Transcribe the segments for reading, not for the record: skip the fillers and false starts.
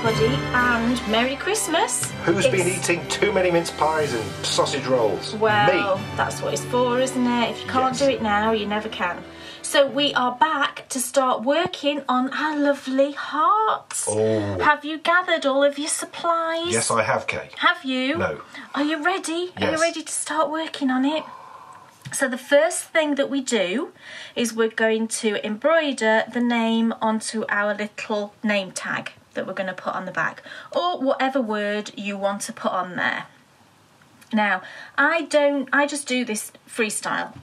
everybody and Merry Christmas. Who's been eating too many mince pies and sausage rolls? Well, Me. that's what it's for, isn't it? If you can't do it now, you never can. So we are back to start working on our lovely hearts. Oh. Have you gathered all of your supplies? Yes, I have, Kate. Have you? No. Are you ready? Yes. Are you ready to start working on it? So the first thing that we do is we're going to embroider the name onto our little name tag that we're going to put on the back, or whatever word you want to put on there. Now, I just do this freestyle.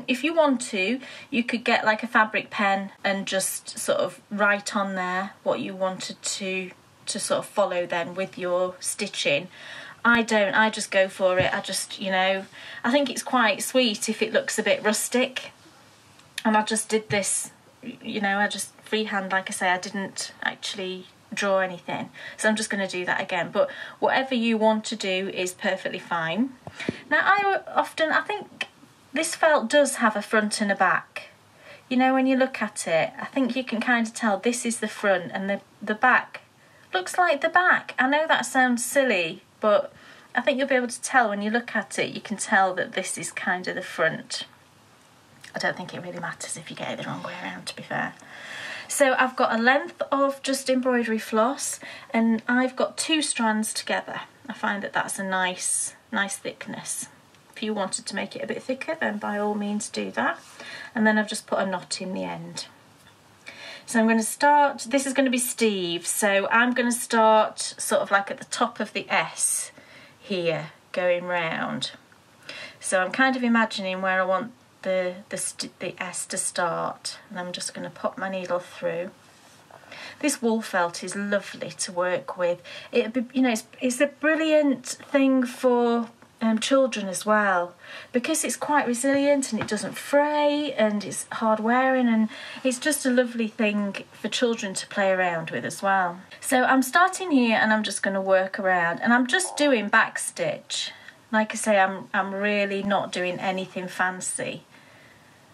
If you want to, you could get like a fabric pen and just sort of write on there what you wanted to sort of follow then with your stitching. I don't, I just go for it. I just, I think it's quite sweet if it looks a bit rustic. And I just did this, I just freehand, like I say, I didn't actually draw anything. So I'm just going to do that again. But whatever you want to do is perfectly fine. Now, I think this felt does have a front and a back. When you look at it, I think you can kind of tell this is the front and the back looks like the back. I know that sounds silly, but I think you'll be able to tell when you look at it, you can tell that this is kind of the front. I don't think it really matters if you get it the wrong way around, to be fair. So I've got a length of just embroidery floss, and I've got 2 strands together. I find that that's a nice thickness. If you wanted to make it a bit thicker, then by all means do that. And then I've just put a knot in the end. So I'm going to start, this is going to be Steve, so I'm going to start sort of like at the top of the S here, going round. So I'm kind of imagining where I want the S to start, and I'm just going to pop my needle through. This wool felt is lovely to work with. It's a brilliant thing for children as well, because it's quite resilient and it doesn't fray and it's hard wearing, and it's just a lovely thing for children to play around with as well. So I'm starting here and I'm just going to work around, and I'm just doing back stitch. Like I say, I'm really not doing anything fancy.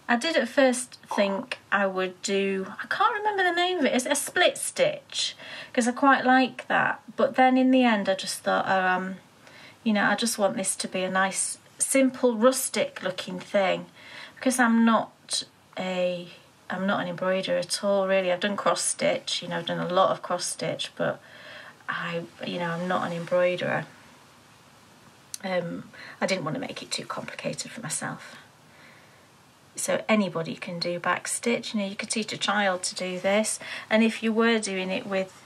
I did at first think I would do, I can't remember the name of it, it's a split stitch, because I quite like that, but then in the end I just thought, I just want this to be a nice, simple, rustic looking thing, because I'm not an embroiderer at all, really. I've done cross stitch, I've done a lot of cross stitch, but I'm not an embroiderer. I didn't want to make it too complicated for myself. So anybody can do back stitch. You could teach a child to do this, and if you were doing it with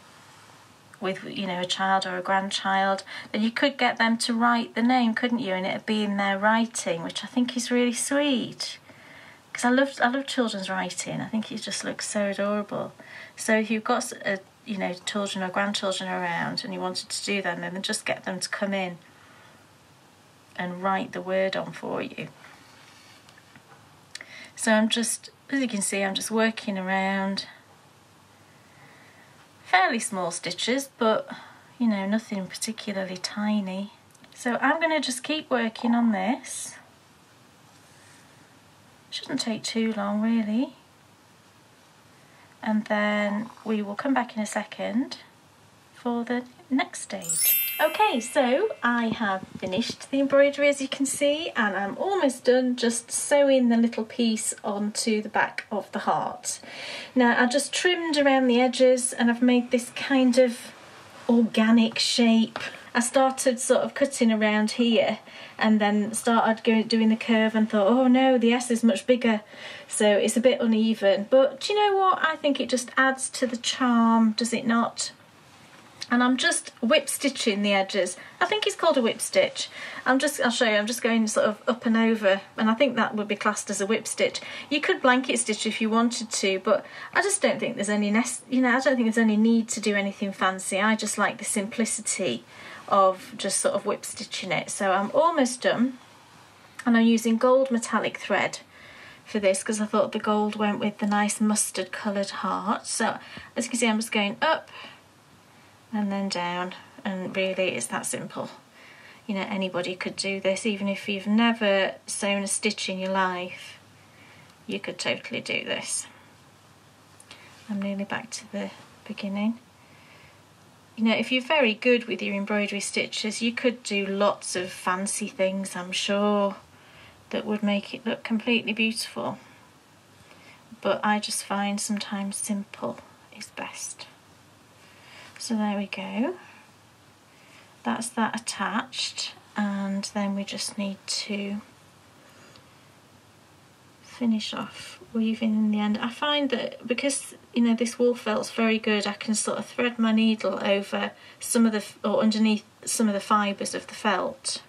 a child or a grandchild, then you could get them to write the name, couldn't you? And it'd be in their writing, which I think is really sweet, because I love children's writing. I think it just looks so adorable. So if you've got children or grandchildren around and you wanted to do that, then just get them to come in and write the word on for you. So I'm just, as you can see, I'm just working around. Fairly small stitches, but nothing particularly tiny. So I'm going to just keep working on this. Shouldn't take too long, really. And then we will come back in a second for the next stage. Okay, so I have finished the embroidery, as you can see, and I'm almost done just sewing the little piece onto the back of the heart. Now, I just trimmed around the edges and I've made this kind of organic shape. I started sort of cutting around here and then started doing the curve and thought, oh no, the S is much bigger, so it's a bit uneven. But do you know what? I think it just adds to the charm, does it not? And I'm just whip stitching the edges. I think it's called a whip stitch. I'll show you, I'm just going sort of up and over, and I think that would be classed as a whip stitch. You could blanket stitch if you wanted to, but I just don't think there's any, I don't think there's any need to do anything fancy. I just like the simplicity of just sort of whip stitching it. So I'm almost done, and I'm using gold metallic thread for this because I thought the gold went with the nice mustard coloured heart. So as you can see, I'm just going up and then down, and really it's that simple. Anybody could do this, even if you've never sewn a stitch in your life, you could totally do this. I'm nearly back to the beginning. you know, if you're very good with your embroidery stitches, you could do lots of fancy things, I'm sure, that would make it look completely beautiful. But I just find sometimes simple is best. So there we go. That's that attached, and then we just need to finish off weaving in the end. I find that because, you know, this wool felt's very good, I can sort of thread my needle over some of the, or underneath some of the fibres of the felt,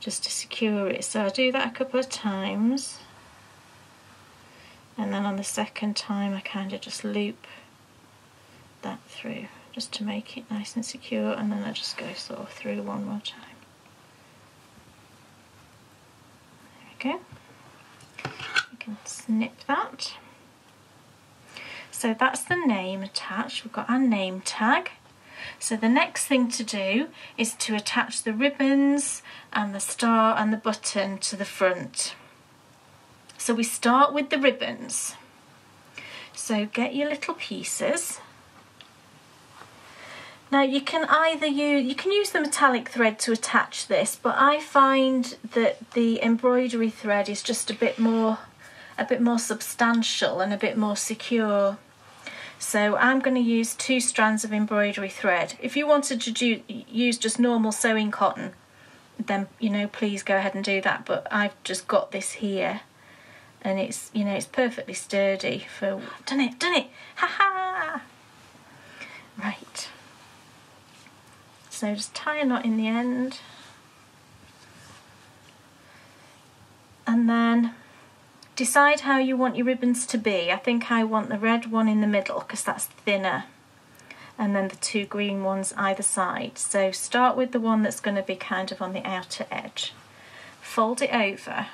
just to secure it. So I do that a couple of times, and then on the second time I kind of just loop that through just to make it nice and secure, and then I just go sort of through one more time. There we go. You can snip that. So that's the name attached. We've got our name tag. So the next thing to do is to attach the ribbons and the star and the button to the front. So we start with the ribbons. So get your little pieces. Now you can either use the metallic thread to attach this, but I find that the embroidery thread is just a bit more substantial and a bit more secure. So I'm going to use 2 strands of embroidery thread. If you wanted to use just normal sewing cotton, then, you know, please go ahead and do that. But I've just got this here, and it's, you know, it's perfectly sturdy for. Done it! Ha ha! Right. So just tie a knot in the end, and then decide how you want your ribbons to be. I think I want the red one in the middle because that's thinner, and then the 2 green ones either side. So start with the one that's going to be kind of on the outer edge. Fold it over,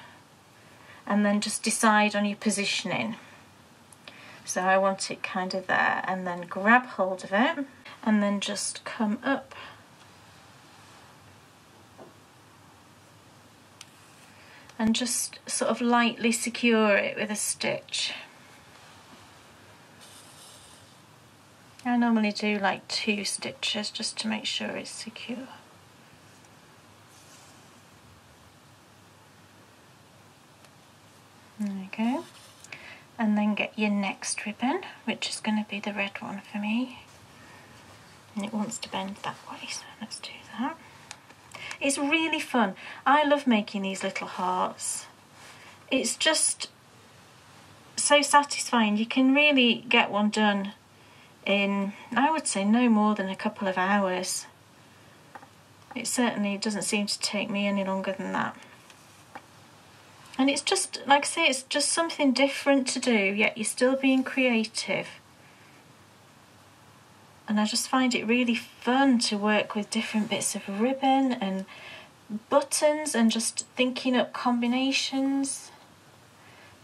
and then just decide on your positioning. So I want it kind of there, and then grab hold of it, and then just come up and just sort of lightly secure it with a stitch. I normally do like 2 stitches just to make sure it's secure. There we go. And then get your next ribbon, which is going to be the red one for me. And it wants to bend that way, so let's do that. It's really fun. I love making these little hearts. It's just so satisfying. You can really get one done in, I would say, no more than a couple of hours. It certainly doesn't seem to take me any longer than that. And it's just, like I say, it's just something different to do, yet you're still being creative. And I just find it really fun to work with different bits of ribbon and buttons and just thinking up combinations.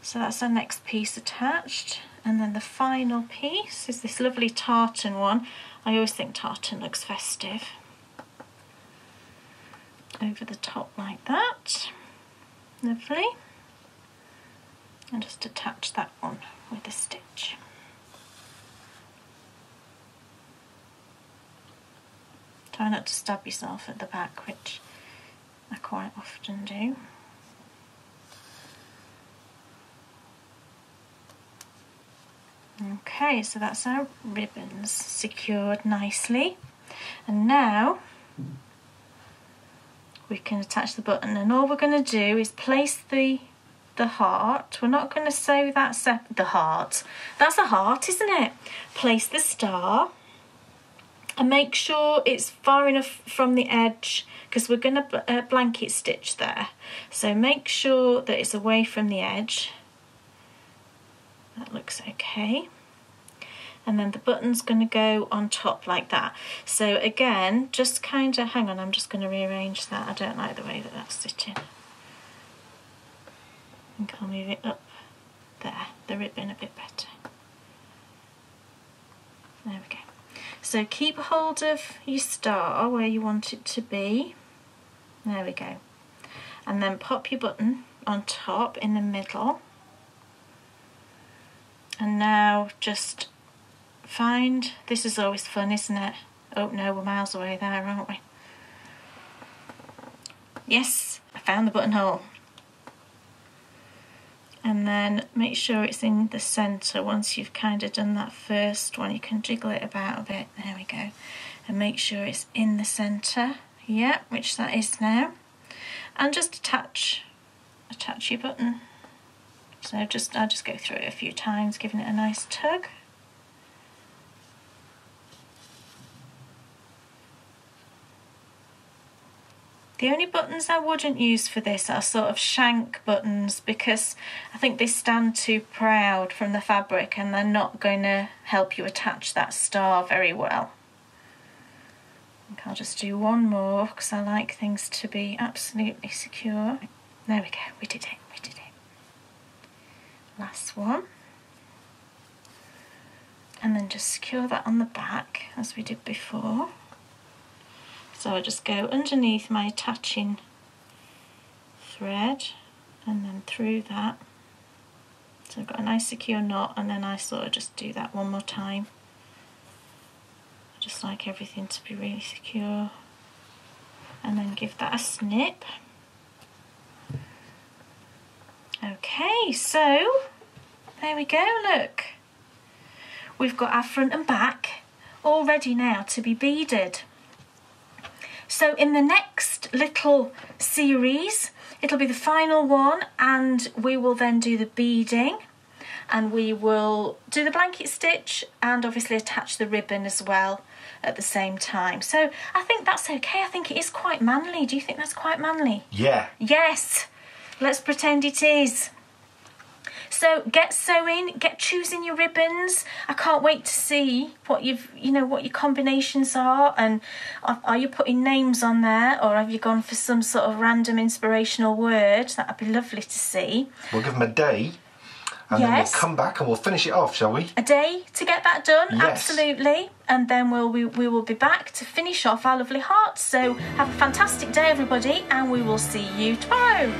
So that's our next piece attached. And then the final piece is this lovely tartan one. I always think tartan looks festive. Over the top like that. Lovely. And just attach that one with a stitch. Try not to stab yourself at the back, which I quite often do. Okay, so that's our ribbons secured nicely. And now we can attach the button, and all we're going to do is place the heart. We're not going to sew that the heart. That's a heart, isn't it? Place the star. And make sure it's far enough from the edge, because we're going to blanket stitch there. So make sure that it's away from the edge. That looks okay. And then the button's going to go on top like that. So again, just kind of, hang on, I'm just going to rearrange that. I don't like the way that that's sitting. I think I'll move it up there, the ribbon a bit better. There we go. So keep hold of your star where you want it to be. There we go. And then pop your button on top in the middle. And now just find. This is always fun, isn't it? Oh no, we're miles away there, aren't we? Yes, I found the buttonhole. And then make sure it's in the centre. Once you've kind of done that first one, you can jiggle it about a bit. There we go. And make sure it's in the centre. Yeah, which that is now. And just attach your button. So I'll just go through it a few times, giving it a nice tug. The only buttons I wouldn't use for this are sort of shank buttons, because I think they stand too proud from the fabric and they're not going to help you attach that star very well. I think I'll just do one more because I like things to be absolutely secure. There we go, we did it, we did it. Last one. And then just secure that on the back as we did before. So I just go underneath my attaching thread and then through that. So I've got a nice secure knot, and then I sort of just do that one more time. I just like everything to be really secure. And then give that a snip. Okay, so there we go, look. We've got our front and back all ready now to be beaded. So in the next little series, it'll be the final one, and we will then do the beading, and we will do the blanket stitch and obviously attach the ribbon as well at the same time. So I think that's okay. I think it is quite manly. Do you think that's quite manly? Yeah. Yes. Let's pretend it is. So get sewing, get choosing your ribbons. I can't wait to see what what your combinations are, and are you putting names on there, or have you gone for some sort of random inspirational word? That'd be lovely to see. We'll give them a day, and then we'll come back and we'll finish it off, shall we? A day to get that done, yes. Absolutely. And then we will be back to finish off our lovely hearts. So have a fantastic day, everybody, and we will see you tomorrow.